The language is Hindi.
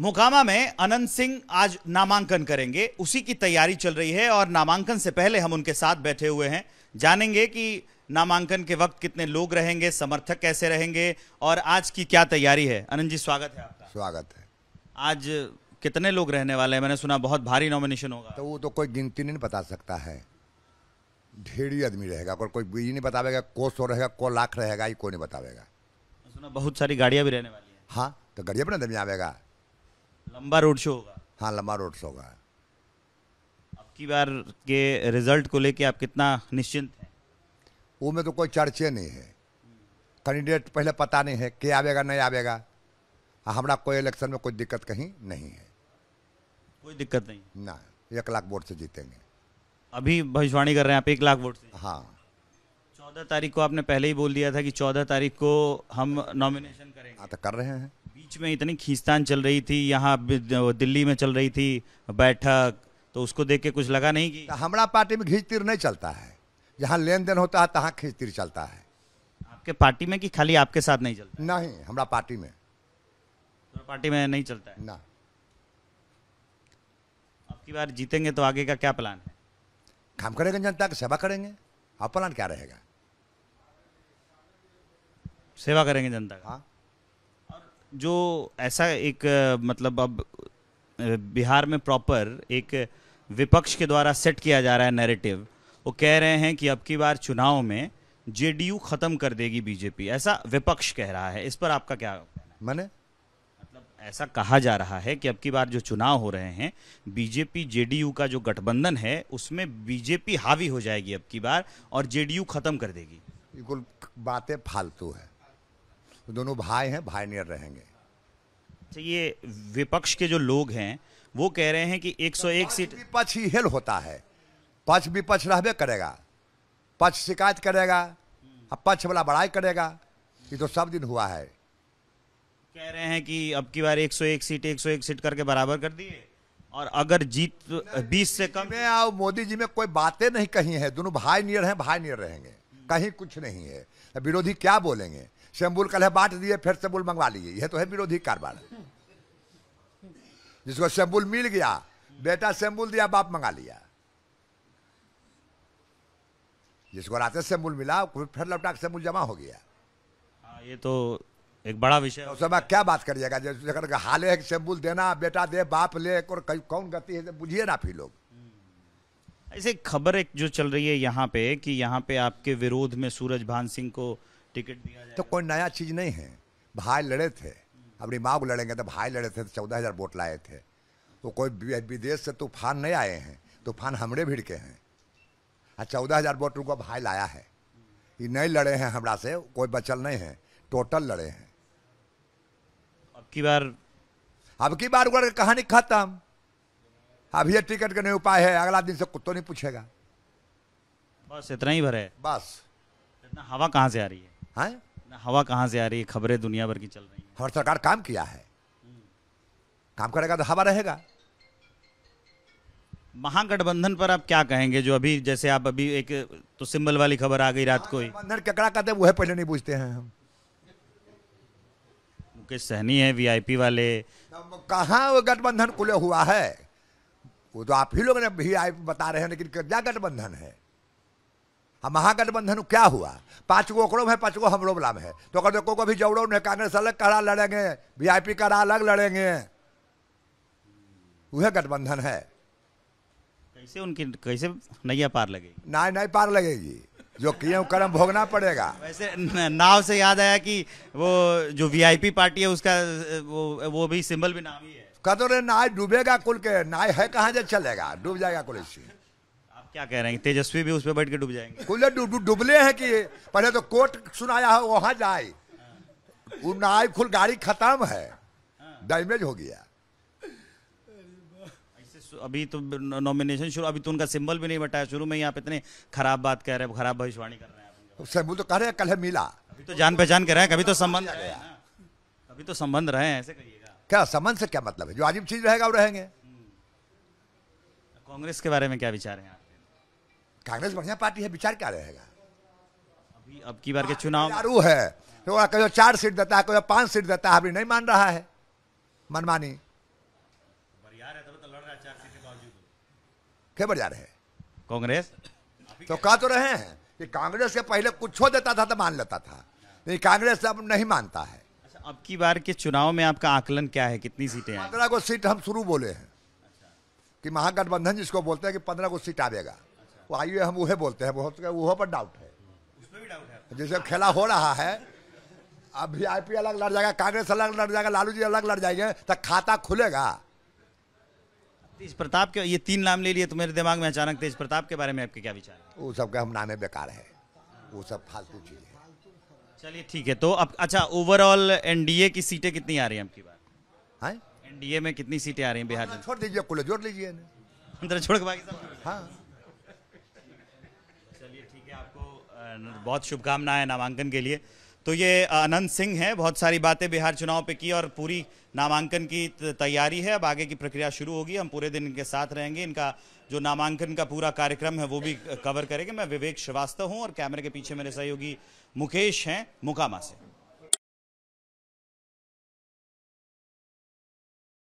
मोकामा में अनंत सिंह आज नामांकन करेंगे, उसी की तैयारी चल रही है और नामांकन से पहले हम उनके साथ बैठे हुए हैं। जानेंगे कि नामांकन के वक्त कितने लोग रहेंगे, समर्थक कैसे रहेंगे और आज की क्या तैयारी है। अनंत जी, स्वागत है आपका। स्वागत है। आज कितने लोग रहने वाले हैं? मैंने सुना बहुत भारी नॉमिनेशन होगा। तो वो तो कोई गिनती नहीं बता सकता है, ढेर ही आदमी रहेगा। कोई ये नहीं बतावेगा को 100 रहेगा को लाख रहेगा, ये कोई नहीं बतावेगा। सुना बहुत सारी गाड़ियां भी रहने वाली हैं। हाँ, तो गाड़िया पर आदमी आवेगा। लंबा रोड शो होगा। हाँ, लंबा रोड शो होगा। अब की बार के रिजल्ट को लेके आप कितना निश्चिंत हैं? वो में तो कोई चर्चे नहीं है, कैंडिडेट पहले पता नहीं है के आवेगा नहीं आवेगा। हमारा कोई इलेक्शन में कोई दिक्कत कहीं नहीं है, कोई दिक्कत नहीं ना। 1 लाख वोट से जीतेंगे। अभी भविष्यवाणी कर रहे हैं आप 1 लाख वोट से? हाँ। 14 तारीख को आपने पहले ही बोल दिया था कि 14 तारीख को हम नॉमिनेशन करेंगे। हाँ, तो कर रहे हैं। बीच में इतनी खींचतान चल रही थी, यहाँ दिल्ली में चल रही थी बैठक, तो उसको देख के कुछ लगा नहीं कि तो हमारा पार्टी में घींच तीर नहीं चलता है। जहाँ लेन देन होता है तहाँ खींच तीर चलता है। आपके पार्टी में कि खाली आपके साथ नहीं चलता? नहीं, हमारा पार्टी में। तो पार्टी में नहीं चलता है ना। अब की बार जीतेंगे तो आगे का क्या प्लान है? काम करेंगे, जनता की सेवा करेंगे। आप प्लान क्या रहेगा? सेवा करेंगे जनता का। हाँ। जो ऐसा एक मतलब अब बिहार में प्रॉपर एक विपक्ष के द्वारा सेट किया जा रहा है नैरेटिव, वो कह रहे हैं कि अब की बार चुनाव में जेडीयू खत्म कर देगी बीजेपी, ऐसा विपक्ष कह रहा है। इस पर आपका क्या कहना है? मैंने मतलब ऐसा कहा जा रहा है कि अब की बार जो चुनाव हो रहे हैं, बीजेपी जेडीयू का जो गठबंधन है उसमें बीजेपी हावी हो जाएगी अब की बार और जेडीयू खत्म कर देगी। बिल्कुल बातें फालतू है। दोनों भाई हैं, भाई नियर रहेंगे। अच्छा, ये विपक्ष के जो लोग हैं वो कह रहे हैं कि 101 सीट विपक्ष ही हेल होता है। पक्ष विपक्ष रहबे करेगा, पक्ष शिकायत करेगा और पक्ष वाला बड़ाई करेगा। ये तो सब दिन हुआ है। कह रहे हैं कि अब की बार 101 सीट करके बराबर कर दिए और अगर जीत 20 से कम में और मोदी जी में कोई बातें नहीं कही है। दोनों भाई नियर हैं, भाई नियर रहेंगे, कहीं कुछ नहीं है। विरोधी क्या बोलेंगे? शैम्बुल कल है बांट दिए, फिर शैम्बुल मंगवा लिए। यह तो है विरोधी कारबार। जिसको शैम्बुल मिल गया, बेटा शैम्बुल दिया, बाप मंगा लिया। जिसको रात शैम्बुल मिला फिर लौटा शैम्बुल जमा हो गया। ये तो एक बड़ा विषय है। उस समय क्या बात करिएगा? जैसे हाले है कि शैम्बुल देना, बेटा दे, बाप ले, और कौन गति है बुझिए ना फिर लोग। ऐसे खबर एक जो चल रही है यहाँ पे कि यहाँ पे आपके विरोध में सूरजभान सिंह को टिकट दिया जाएगा। तो कोई नया चीज नहीं है। भाई लड़े थे, अपनी माँ को लड़ेंगे तो भाई लड़े थे, तो 14,000 वोट लाए थे। तो कोई विदेश से तूफान नहीं आए हैं, तूफान हमरे भीड़ के हैं। 14,000 वोट उनको भाई लाया है। ये नहीं लड़े हैं हमरा से, कोई बचल नहीं है, टोटल लड़े हैं। अब की बार कहानी खत्म। अभी ये टिकट का नहीं उपाय है, अगला दिन से कुत्तों नहीं पूछेगा। बस इतना ही भरे। बस इतना हवा कहाँ से आ रही है? हैं? हवा कहाँ से आ रही है? खबरें दुनिया भर की चल रही हैं। हमारी सरकार काम किया है, काम करेगा तो हवा रहेगा। महागठबंधन पर आप क्या कहेंगे? जो अभी जैसे आप अभी एक तो सिंबल वाली खबर आ गई रात को ही। गठबंधन केकरा कहते हैं वो पहले नहीं पूछते हैं हम। मुकेश सहनी है, वीआईपी वाले। कहाँ वो गठबंधन खुले हुआ है? वो तो आप ही लोग ने भी बता रहे हैं, लेकिन क्या गठबंधन है? हम महागठबंधन क्या हुआ? 5 गो ओकड़ो है, 5 गो हम लोग है। तो अगर देखो को भी जोड़ो ने कांग्रेस अलग करा लड़ेंगे, वीआईपी करा अलग लड़ेंगे, वह गठबंधन है। कैसे नैया पार लगेगी? नहीं पार लगेगी। जो किए कर्म भोगना पड़ेगा। वैसे नाव से याद आया कि वो जो वीआईपी पार्टी है उसका वो भी सिंबल भी नाम ही है। कदर नाय डूबेगा कुल के, नाय है कहाँ से चलेगा, डूब जाएगा कुल। इससे आप क्या कह रहे हैं? तेजस्वी भी उस पर बैठ के डूब जाएंगे? कुल डुबले हैं कि पहले तो कोर्ट सुनाया है वहां जाए, वो नाय खुल गाड़ी खत्म है, डैमेज हो गया। अभी तो नॉमिनेशन शुरू, अभी तो उनका सिंबल भी नहीं बताया। शुरू में ही आप इतने खराब बात कह रहे हैं, खराब भविष्यवाणी कर रहे हैं। सिंबल तो कह रहे हैं कल है मिला। अभी तो जान पहचान के रहे हैं, कभी तो संबंध रहे हैं, कभी तो संबंध रहे हैं, ऐसे कहिएगा। क्या संबंध से क्या मतलब है? जो अजीब चीज रहेगा वो रहेंगे। कांग्रेस के बारे में क्या विचार है? कांग्रेस बढ़िया पार्टी है, विचार क्या रहेगा? अभी अब की बार के चुनाव है तो कोई 4 सीट देता है, कोई 5 सीट देता है। अभी नहीं मान रहा है, मनमानी। बिहार है तो लड़ रहा है 4 सीट के बावजूद। क्या बढ़ जा रहे हैं? कांग्रेस तो कह तो रहे हैं कि कांग्रेस के पहले कुछ हो देता था तो मान लेता था, नहीं कांग्रेस अब नहीं मानता है। अच्छा, अब की बार के चुनाव में आपका आकलन क्या है, कितनी सीटें आएंगी? 15 को सीट हम शुरू बोले हैं कि महागठबंधन जिसको बोलते हैं कि 15 को सीट आवेगा, वो आइए हम वह बोलते हैं, बहुत वह पर डाउट है, उसमें भी डाउट है। जैसे खेला हो रहा है। अब वीआईपी अलग लड़ जाएगा, कांग्रेस अलग लड़ जाएगा, लालू जी अलग लड़ जाएंगे, तो खाता खुलेगा। तेज प्रताप के ये 3 नाम ले लिए तो मेरे दिमाग में अचानक तेज प्रताप के बारे में आपके क्या विचार है? वो सब का हम नामे बेकार है, वो सब फालतू चीज है। चलिए ठीक है, तो अब अच्छा ओवरऑल एनडीए की सीटें कितनी आ रही हैं आपकी बार? हैं? एनडीए में कितनी सीटें आ रही हैं बिहार में? छोड़ दीजिए, कुल जोड़ लीजिए। अंदर छोड़ के बाकी सब। हाँ, चलिए ठीक है, आपको बहुत शुभकामनाएं नामांकन के लिए। तो ये अनंत सिंह हैं, बहुत सारी बातें बिहार चुनाव पे की और पूरी नामांकन की तैयारी है। अब आगे की प्रक्रिया शुरू होगी, हम पूरे दिन इनके साथ रहेंगे, इनका जो नामांकन का पूरा कार्यक्रम है वो भी कवर करेंगे। मैं विवेक श्रीवास्तव हूं और कैमरे के पीछे मेरे सहयोगी मुकेश हैं मोकामा से।